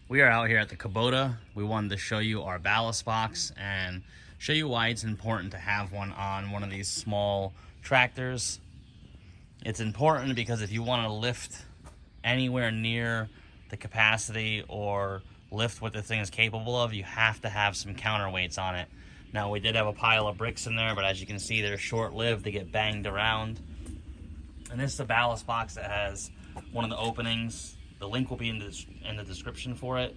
We are out here at the Kubota. We wanted to show you our ballast box and show you why it's important to have one on one of these small tractors. It's important because if you want to lift anywhere near the capacity or lift what the thing is capable of, you have to have some counterweights on it. Now, we did have a pile of bricks in there, but as you can see, they're short-lived. They get banged around. And this is a ballast box that has one of the openings. The link will be in the description for it.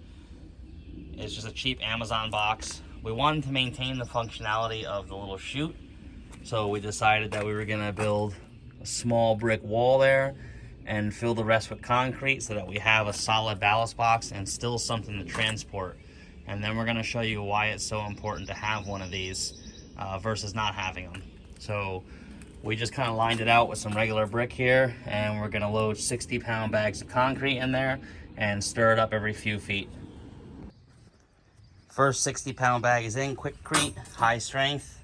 It's just a cheap Amazon box. We wanted to maintain the functionality of the little chute, so we decided that we were gonna build a small brick wall there and fill the rest with concrete so that we have a solid ballast box and still something to transport. And then we're gonna show you why it's so important to have one of these versus not having them. So we just kind of lined it out with some regular brick here, and we're gonna load 60-pound bags of concrete in there and stir it up every few feet. First 60-pound bag is in, quickcrete, high strength.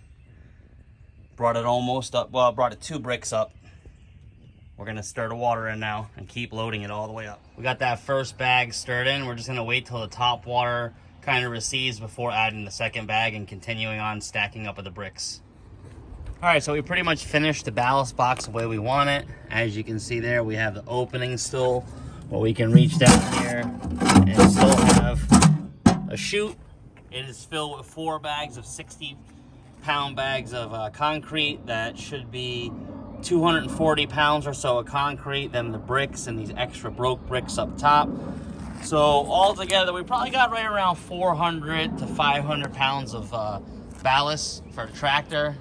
Brought it almost up, well, brought it 2 bricks up. We're gonna stir the water in now and keep loading it all the way up. We got that first bag stirred in. We're just gonna wait till the top water kind of recedes before adding the second bag and continuing on stacking up of the bricks. All right, so we pretty much finished the ballast box the way we want it. As you can see there, we have the opening still where we can reach down here and still have a chute. It is filled with 4 bags of 60-pound bags of concrete. That should be 240 pounds or so of concrete, then the bricks and these extra broke bricks up top. So all together, we probably got right around 400 to 500 pounds of ballast for the tractor.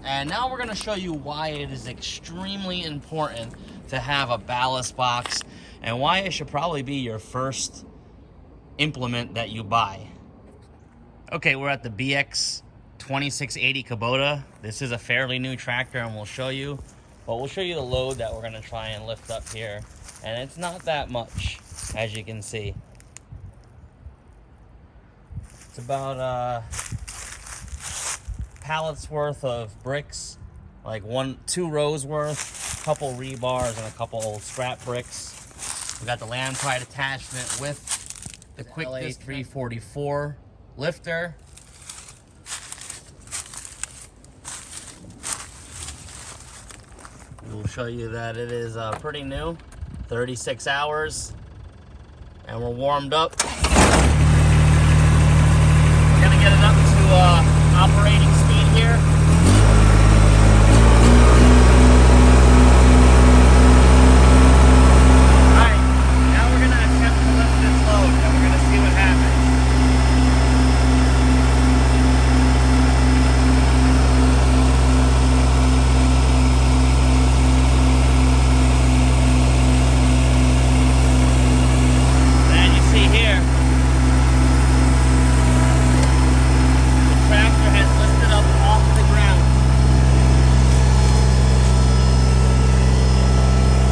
And now we're gonna show you why it is extremely important to have a ballast box and why it should probably be your first implement that you buy. Okay, we're at the BX 2680 Kubota. This is a fairly new tractor and we'll show you, but we'll show you the load that we're gonna try and lift up here. And it's not that much, as you can see. It's about pallets worth of bricks, like 2 rows worth, a couple rebars and a couple old scrap bricks. We got the land pride attachment with the quick disc 344 lifter. We'll show you that it is pretty new, 36 hours, and we're warmed up. We're gonna get it up to operating speed here. Alright, now we're gonna attempt to lift this load and we're gonna see what happens. And you see here, the tractor has lifted up off the ground.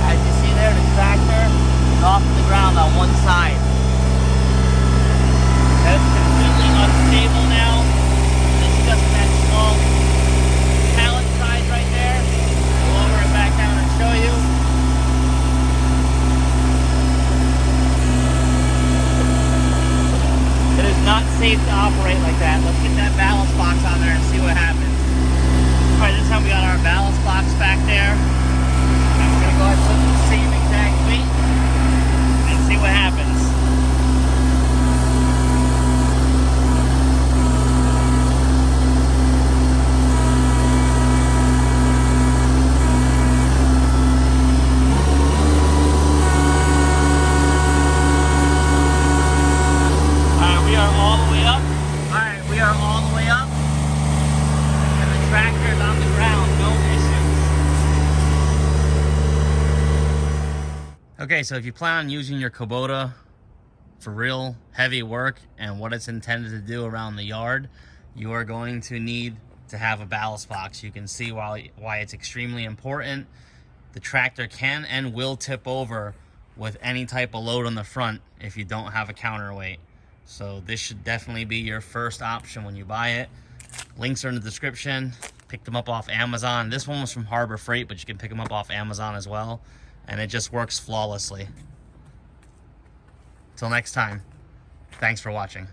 As you see there, the tractor is off the ground on one side. That's completely unstable now. It's just that small pallet size right there. We'll lower it back down and show you. It is not safe to operate like that. Let's get that ballast box on there and see what happens. All right, this time we got our ballast box back there. And we're gonna go ahead and put the same exact weight and see what happens. We are all the way up. All right, we are all the way up. And the tractor is on the ground, no issues. Okay, so if you plan on using your Kubota for real heavy work and what it's intended to do around the yard, you are going to need to have a ballast box. You can see why it's extremely important. The tractor can and will tip over with any type of load on the front if you don't have a counterweight. So this should definitely be your first option when you buy it. Links are in the description. Pick them up off Amazon. This one was from Harbor Freight, but you can pick them up off Amazon as well. And it just works flawlessly. Till next time. Thanks for watching.